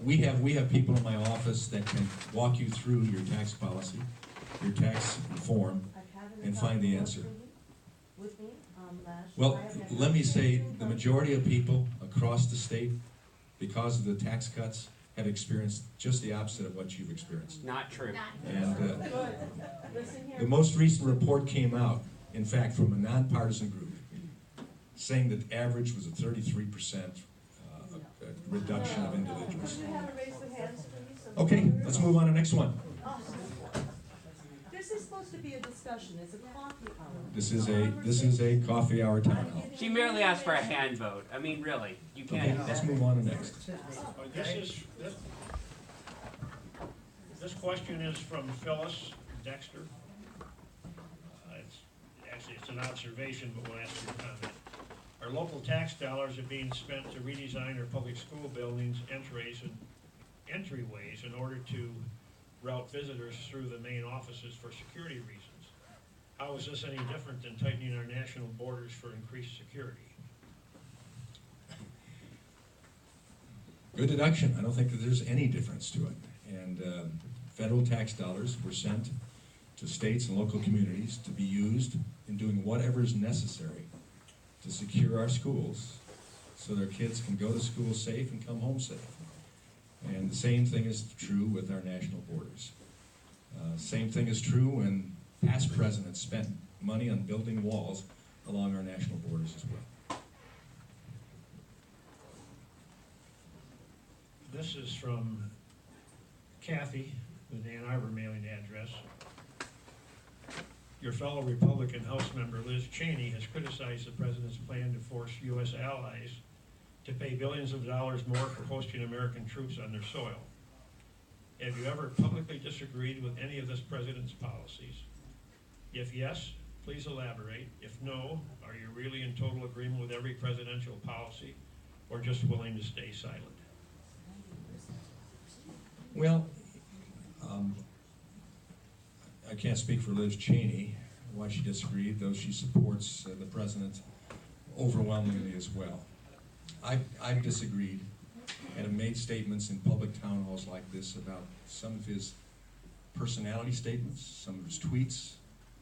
we have people in my office that can walk you through your tax policy, your tax reform, and find the answer. Well, let me say, the majority of people across the state, because of the tax cuts, have experienced just the opposite of what you've experienced. Not true. And the most recent report came out, in fact, from a nonpartisan group, saying that the average was a 33% reduction of individuals. Okay, let's move on to the next one. This is supposed to be a discussion. It's a coffee hour. This is a coffee hour town hall. She merely asked for a hand vote. I mean, really, you Okay, can't. let's move on to next. This question is from Phyllis Dexter. It's an observation, but we'll ask your comment. Our local tax dollars are being spent to redesign our public school buildings, entryways in order to route visitors through the main offices for security reasons. How is this any different than tightening our national borders for increased security? Good deduction. I don't think that there's any difference to it. And federal tax dollars were sent to states and local communities to be used in doing whatever is necessary to secure our schools so their kids can go to school safe and come home safe. And the same thing is true with our national borders. Same thing is true when past presidents spent money on building walls along our national borders as well. This is from Kathy with Ann Arbor mailing address. Your fellow Republican House member Liz Cheney has criticized the president's plan to force U.S. allies to pay billions of dollars more for hosting American troops on their soil. Have you ever publicly disagreed with any of this president's policies? If yes, please elaborate. If no, are you really in total agreement with every presidential policy or just willing to stay silent? Well, I can't speak for Liz Cheney, why she disagreed, though she supports the president overwhelmingly as well. I've disagreed and have made statements in public town halls like this about some of his personality statements, some of his tweets.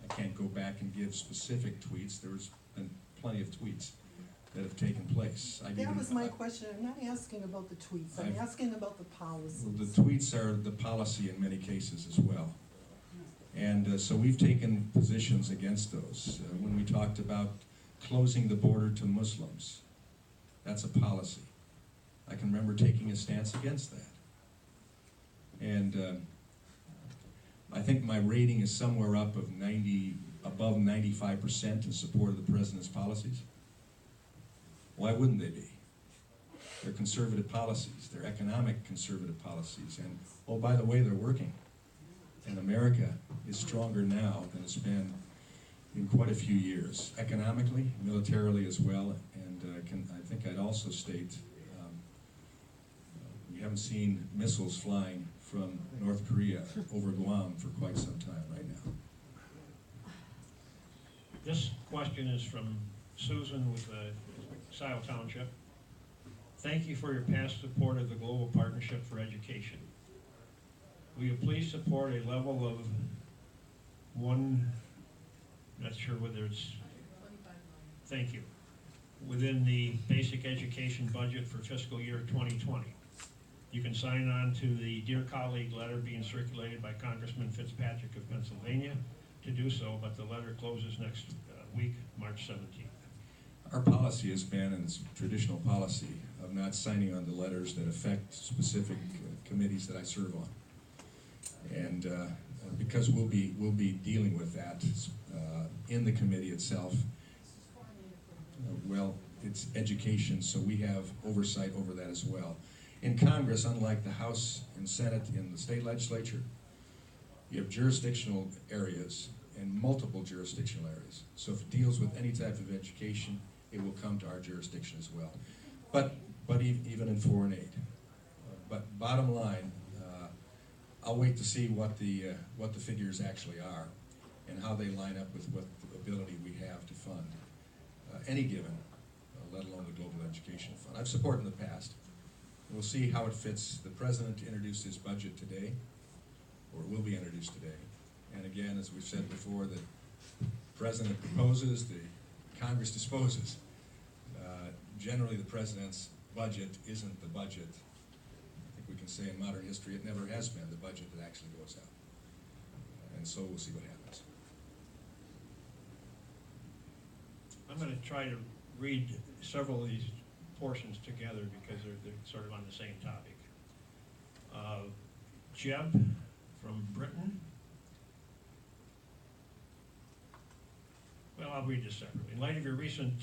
I can't go back and give specific tweets. There's been plenty of tweets that have taken place. That was my question. I'm not asking about the tweets. I'm asking about the policies. The tweets are the policy in many cases as well. And so we've taken positions against those. When we talked about closing the border to Muslims, that's a policy. I can remember taking a stance against that. And I think my rating is somewhere up of above 95% in support of the president's policies. Why wouldn't they be? They're conservative policies. They're economic conservative policies. And, oh, by the way, they're working. And America is stronger now than it's been in quite a few years, economically, militarily as well. And I think I'd also state we haven't seen missiles flying from North Korea over Guam for quite some time right now. This question is from Susan with Scioto Township. Thank you for your past support of the Global Partnership for Education. Will you please support a level of not sure whether it's, thank you, within the basic education budget for fiscal year 2020? You can sign on to the Dear Colleague letter being circulated by Congressman Fitzpatrick of Pennsylvania to do so, but the letter closes next week, March 17th. Our policy has been, and it's traditional policy, of not signing on to letters that affect specific committees that I serve on. And because we'll be dealing with that in the committee itself. Well, it's education, so we have oversight over that as well. In Congress, unlike the House and Senate in the state legislature, you have jurisdictional areas and multiple jurisdictional areas. So if it deals with any type of education, it will come to our jurisdiction as well. But even in foreign aid. But bottom line, I'll wait to see what the figures actually are and how they line up with what ability we have to fund any given, let alone the Global Education Fund. I've supported in the past. We'll see how it fits. The president introduced his budget today, or will be introduced today. And again, as we've said before, the president proposes, the Congress disposes. Generally, the president's budget isn't the budget. I think we can say in modern history it never has been the budget that actually goes out. And so we'll see what happens. I'm going to try to read several of these portions together because they're sort of on the same topic. Jeb from Britain. Well, I'll read this separately. In light of your recent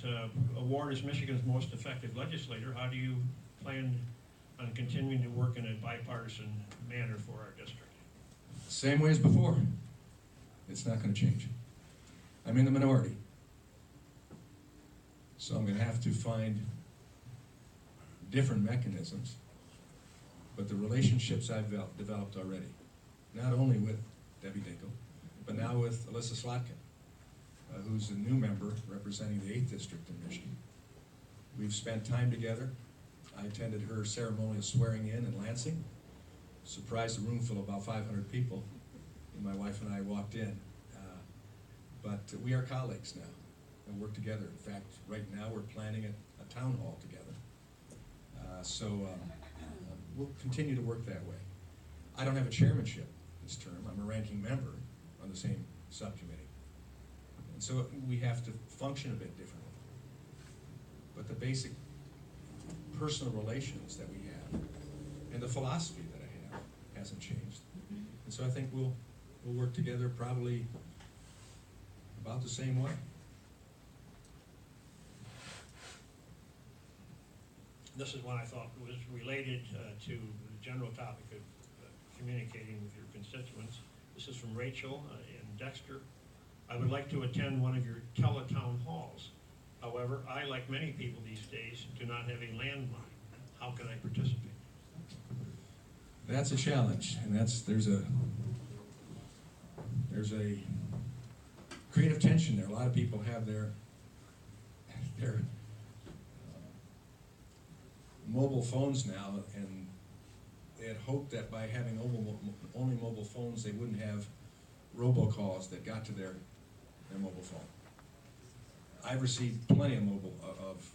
award as Michigan's most effective legislator, how do you plan on continuing to work in a bipartisan manner for our district? Same way as before. It's not going to change. I'm in the minority. So I'm going to have to find different mechanisms, but the relationships I've developed already, not only with Debbie Dinkel, but now with Alyssa Slotkin, who's a new member representing the 8th District in Michigan. We've spent time together. I attended her ceremonial swearing in Lansing, surprised a room full of about 500 people, and my wife and I walked in. But we are colleagues now and work together. In fact, right now we're planning a town hall together. We'll continue to work that way. I don't have a chairmanship this term. I'm a ranking member on the same subcommittee. And so we have to function a bit differently. But the basic personal relations that we have and the philosophy that I have hasn't changed. And so I think we'll work together probably about the same way. This is one I thought was related to the general topic of communicating with your constituents. This is from Rachel in Dexter. I would like to attend one of your teletown halls. However, I, like many people these days, do not have a landline. How can I participate? That's a challenge, and there's a creative tension there. A lot of people have their mobile phones now, and they had hoped that by having only mobile phones, they wouldn't have robocalls that got to their mobile phone. I've received plenty of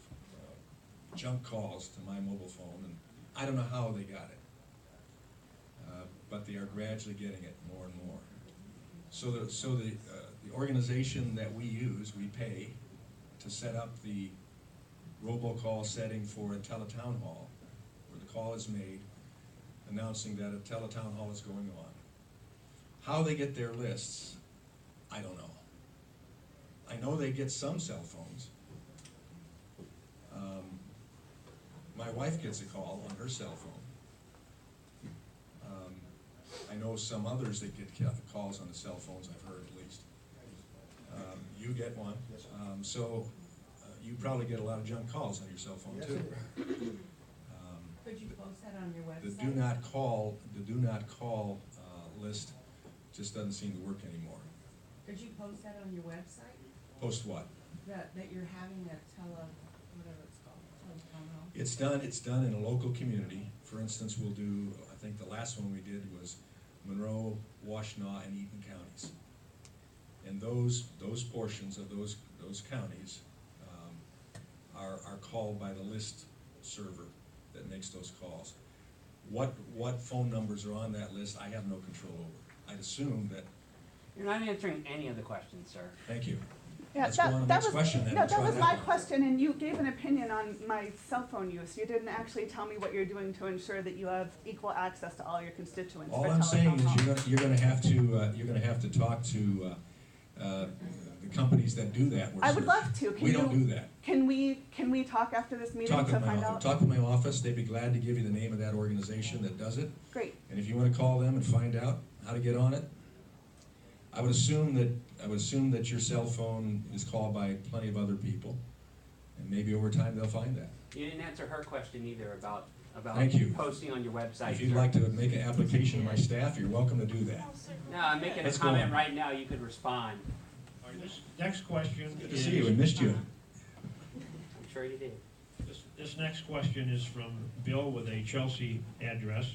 junk calls to my mobile phone, and I don't know how they got it, but they are gradually getting it more and more. So the organization that we use, we pay to set up the robocall setting for a teletown hall, where the call is made announcing that a teletown hall is going on. How they get their lists, I don't know. I know they get some cell phones. My wife gets a call on her cell phone. I know some others that get calls on the cell phones, I've heard at least. You get one. You probably get a lot of junk calls on your cell phone too. Could you post that on your The website? do not call list just doesn't seem to work anymore. Could you post that on your website? Post what? That you're having a whatever it's called, teletown hall? It's done in a local community. For instance, we'll do, I think the last one we did was Monroe, Washtenaw, and Eaton counties. And those portions of those counties are called by the list server that makes those calls. What phone numbers are on that list, I have no control over. I'd assume that. You're not answering any of the questions, sir. Thank you. Yeah, Let's go on to the next question then. No, Let's that try was that my one. question, and you gave an opinion on my cell phone use. You didn't actually tell me what you're doing to ensure that you have equal access to all your constituents. All for I'm saying telephone is calls. you're going to have to talk to the companies that do that. I would love to. We don't do that. Can we talk after this meeting Talk to find out? to my office. They'd be glad to give you the name of that organization that does it. Great. And if you want to call them and find out how to get on it, I would assume that your cell phone is called by plenty of other people, and maybe over time they'll find that. You didn't answer her question either about Thank you. posting on your website. If you'd sir. like to make an application to my staff, you're welcome to do that. No, I'm making Let's a go comment on. right now. You could respond. All right, this next question Good to is, see you. We missed you. I'm sure you did. this This next question is from Bill with a Chelsea address.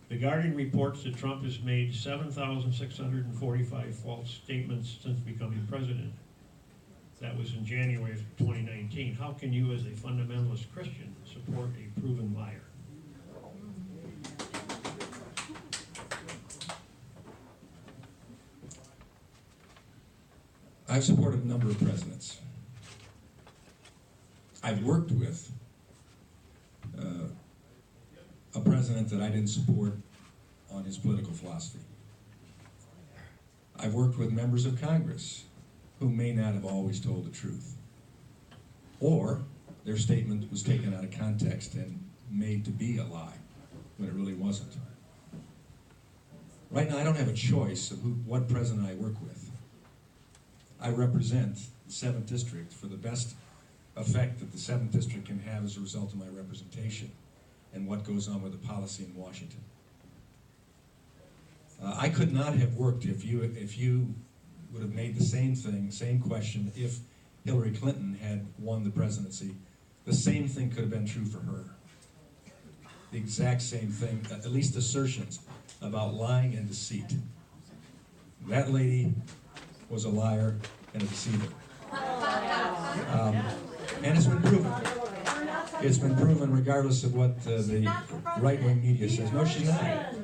The Guardian reports that Trump has made 7,645 false statements since becoming president. That was in January of 2019. How can you, as a fundamentalist Christian, support a proven liar? I've supported a number of presidents. I've worked with a president that I didn't support on his political philosophy. I've worked with members of Congress who may not have always told the truth, or their statement was taken out of context and made to be a lie when it really wasn't. Right now, I don't have a choice of what president I work with. I represent the 7th District for the best effect that the 7th District can have as a result of my representation and what goes on with the policy in Washington. I could not have worked if you would have made the same thing, same question, if Hillary Clinton had won the presidency. The same thing could have been true for her. The exact same thing, at least assertions about lying and deceit. That lady was a liar and a deceiver. And it's been proven. It's been proven regardless of what the right-wing media says. No, she's not.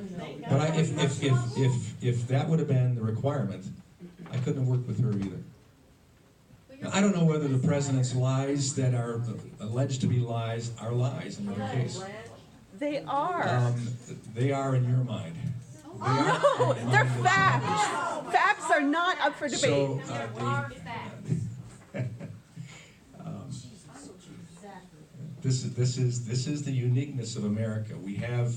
But if that would have been the requirement, I couldn't have worked with her either. Now, I don't know whether the president's lies that are alleged to be lies are lies in every case. They are. They are in your mind. They are No, in they're mine. facts. Facts are not up for debate. So, this is the uniqueness of America. We have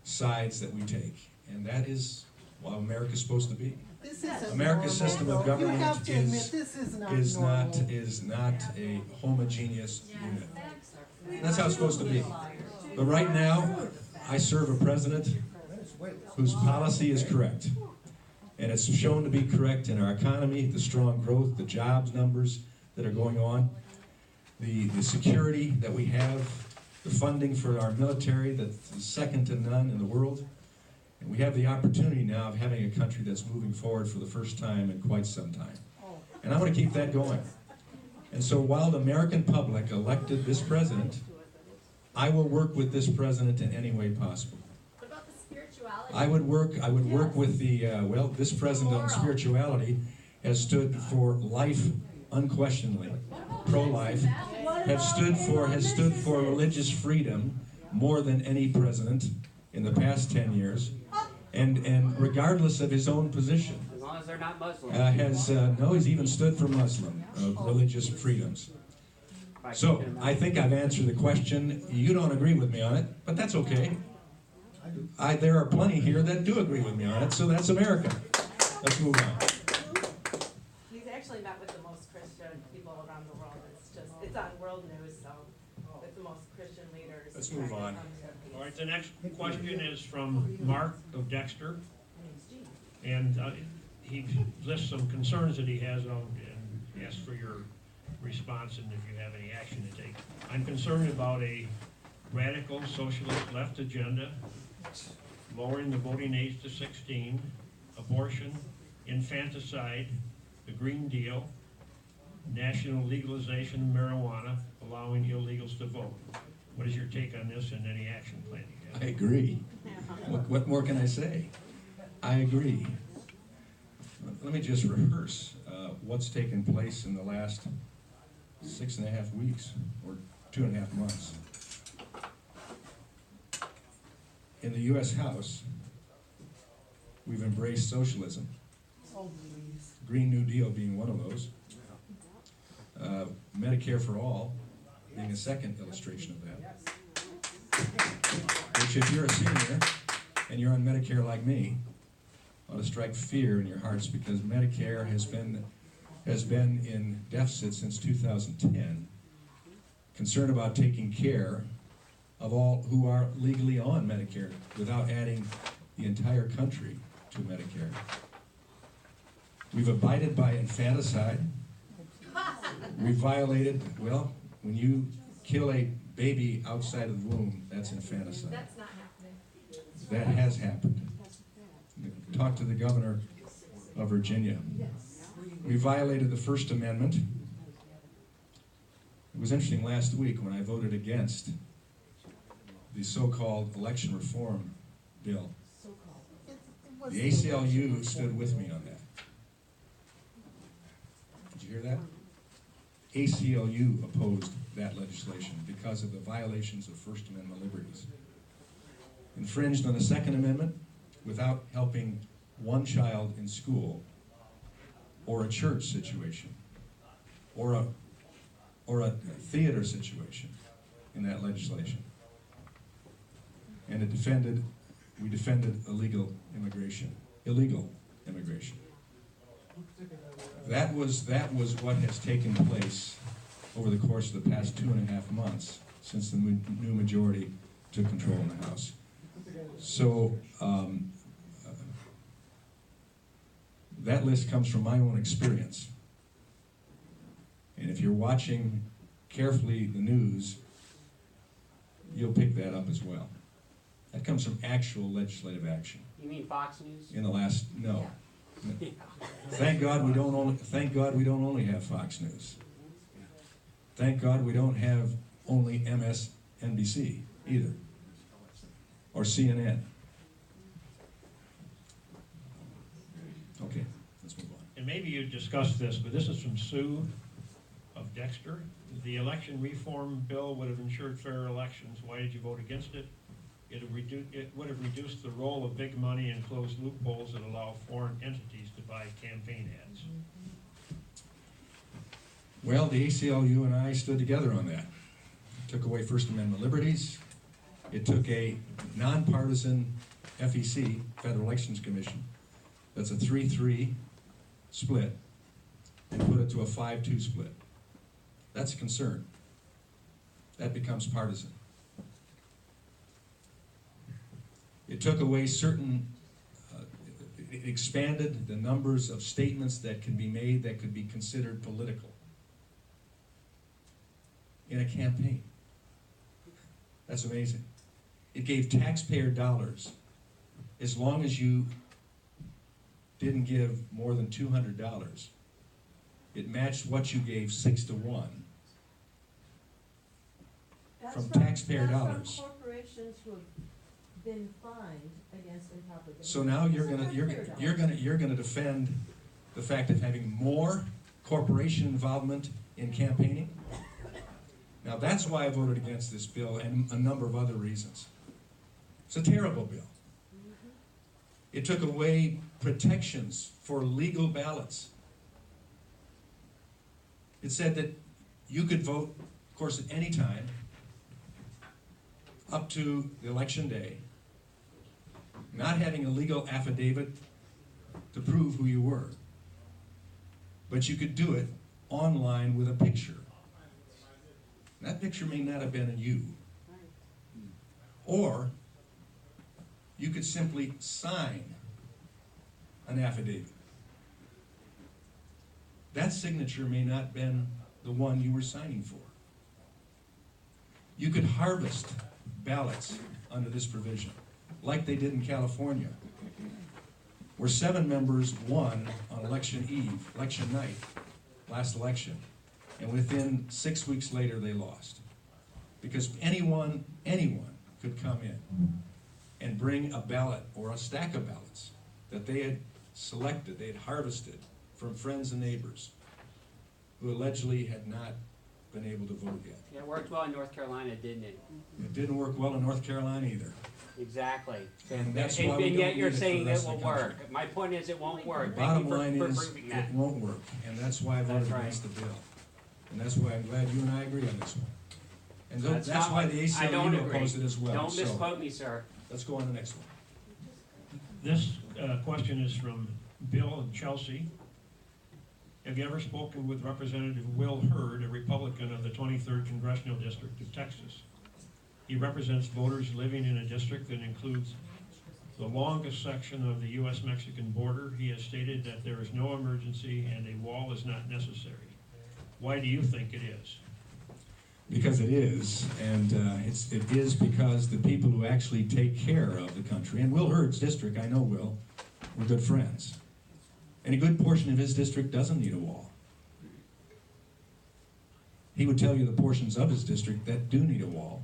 sides that we take, and that is what America's supposed to be. This isn't America's normal, system of though. government You have to admit, this is not normal. is not a homogeneous unit. That's how it's supposed to be. But right now, I serve a president whose policy is correct. And it's shown to be correct in our economy, the strong growth, the jobs numbers that are going on, the security that we have, the funding for our military that's second to none in the world. And we have the opportunity now of having a country that's moving forward for the first time in quite some time. And I want to keep that going. And so while the American public elected this president, I will work with this president in any way possible. What about the spirituality? I would work with the, this president on spirituality has stood for life unquestionably, pro-life, has stood for religious freedom more than any president in the past 10 years, and regardless of his own position, As long as they're not Muslim. he's even stood for Muslim religious freedoms. So, I think I've answered the question. You don't agree with me on it, but that's okay. There are plenty here that do agree with me on it, so that's America. Let's move on. He's actually met with the most Christian people around the world. It's on world news, so with the most Christian leaders. Let's move on. All right, the next question is from Mark of Dexter. And he lists some concerns that he has and asks for your response and if you have any action to take. I'm concerned about a radical socialist left agenda, lowering the voting age to 16, abortion, infanticide, the Green Deal, national legalization of marijuana, allowing illegals to vote. What is your take on this and any action plan you have? I agree. What more can I say? I agree. Let me just rehearse what's taken place in the last 6.5 weeks or 2.5 months. In the U.S. House, we've embraced socialism. Oh, please. Green New Deal being one of those. Medicare for All being a second illustration of that. Which, if you're a senior and you're on Medicare like me, ought to strike fear in your hearts because Medicare has been in deficit since 2010. Concerned about taking care of all who are legally on Medicare without adding the entire country to Medicare. We've abided by infanticide. We violated, when you kill a baby outside of the womb, that's infanticide. That's not happening. That has happened. Talk to the governor of Virginia. We violated the First Amendment. It was interesting last week when I voted against the so-called election reform bill. The ACLU stood with me on that. Did you hear that? ACLU opposed that legislation because of the violations of First Amendment liberties. Infringed on the Second Amendment without helping one child in school or a church situation or a theater situation in that legislation. And we defended illegal immigration. That was what has taken place over the course of the past 2.5 months since the new majority took control in the House. So that list comes from my own experience. And if you're watching carefully the news, you'll pick that up as well. That comes from actual legislative action. You mean Fox News? In the last, no. Yeah. Thank God we don't only have Fox News. Thank God we don't have only MSNBC either, or CNN. Okay, let's move on. And maybe you discussed this, but this is from Sue of Dexter. The election reform bill would have ensured fair elections. Why did you vote against it? It would have reduced the role of big money and closed loopholes that allow foreign entities to buy campaign ads. Well, the ACLU and I stood together on that. Took away First Amendment liberties. It took a nonpartisan FEC, Federal Elections Commission, that's a 3-3 split, and put it to a 5-2 split. That's a concern. That becomes partisan. It took away certain, it expanded the numbers of statements that can be made that could be considered political in a campaign. That's amazing. It gave taxpayer dollars, as long as you didn't give more than $200, it matched what you gave 6-1 from taxpayer dollars. That's from corporations who have been fined against improper behavior. So now you're gonna defend the fact of having more corporation involvement in campaigning? Now that's why I voted against this bill and a number of other reasons. It's a terrible bill. It took away protections for legal ballots. It said that you could vote, of course, at any time, up to the election day, not having a legal affidavit to prove who you were. But you could do it online with a picture. That picture may not have been you. Or you could simply sign an affidavit. That signature may not have been the one you were signing for. You could harvest ballots under this provision, like they did in California, where 7 members won on election eve, election night, last election, and within 6 weeks later they lost. Because anyone could come in and bring a ballot or a stack of ballots that they had selected, they had harvested from friends and neighbors who allegedly had not been able to vote yet. Yeah, it worked well in North Carolina, didn't it? It didn't work well in North Carolina either. Exactly. And that's why we And don't yet you're need it for saying the it rest will of the country. work. My point is it won't work. Bottom Thank line you is, for proving that. it won't work, and that's why I voted That's right. against the bill. And that's why I'm glad you and I agree on this one. And That's that's not why what- the I don't ACLU agree. opposed it as well. Don't So, misquote me, sir. let's go on to the next one. This question is from Bill and Chelsea. Have you ever spoken with Representative Will Hurd, a Republican of the 23rd Congressional District of Texas? He represents voters living in a district that includes the longest section of the U.S.-Mexican border. He has stated that there is no emergency and a wall is not necessary. Why do you think it is? because it is, and it is because the people who actually take care of the country, and Will Hurd's district, I know Will, we're good friends. And a good portion of his district doesn't need a wall. He would tell you the portions of his district that do need a wall.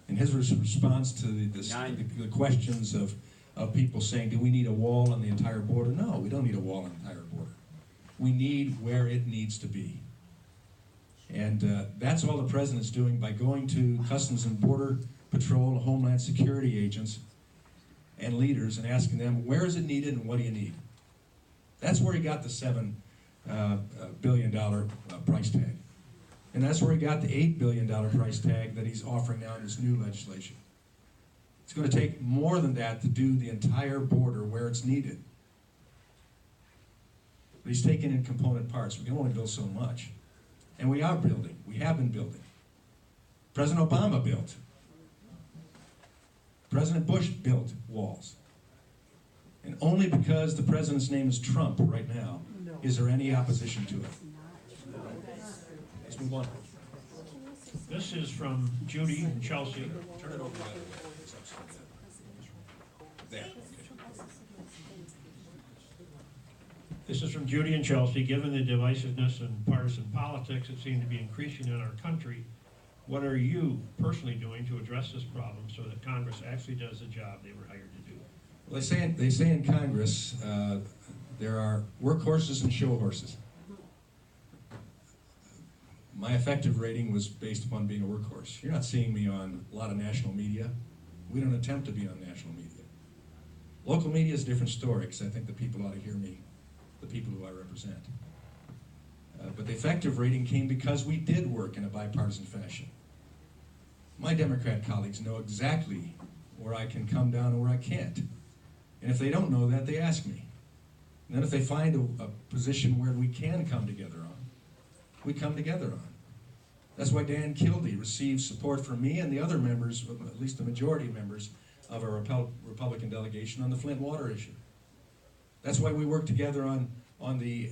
And his response to the questions of people saying, do we need a wall on the entire border? No, we don't need a wall on the entire border. We need where it needs to be. And that's all the president's doing by going to Customs and Border Patrol, Homeland Security agents, and leaders and asking them, where is it needed and what do you need? That's where he got the $7 billion price tag. And that's where he got the $8 billion price tag that he's offering now in this new legislation. It's going to take more than that to do the entire border where it's needed. But he's taking in component parts. We can only build so much. And we are building. We have been building. President Obama built. President Bush built walls. And only because the president's name is Trump right now is there any opposition to it. Let's move on. This is from Judy and Chelsea. Turn it over the other way. It's upside down. There. Okay. This is from Judy and Chelsea. Given the divisiveness and partisan politics that seem to be increasing in our country, what are you personally doing to address this problem so that Congress actually does the job they were hired to do? Well, they say in Congress there are workhorses and show horses. My effective rating was based upon being a workhorse. You're not seeing me on a lot of national media. We don't attempt to be on national media. Local media is a different story because I think the people ought to hear me, the people who I represent. But the effective rating came because we did work in a bipartisan fashion. My Democrat colleagues know exactly where I can come down and where I can't. And if they don't know that, they ask me. And then if they find a position where we can come together on, we come together on. That's why Dan Kildee received support from me and the other members, at least the majority members, of our Republican delegation on the Flint water issue. That's why we work together on the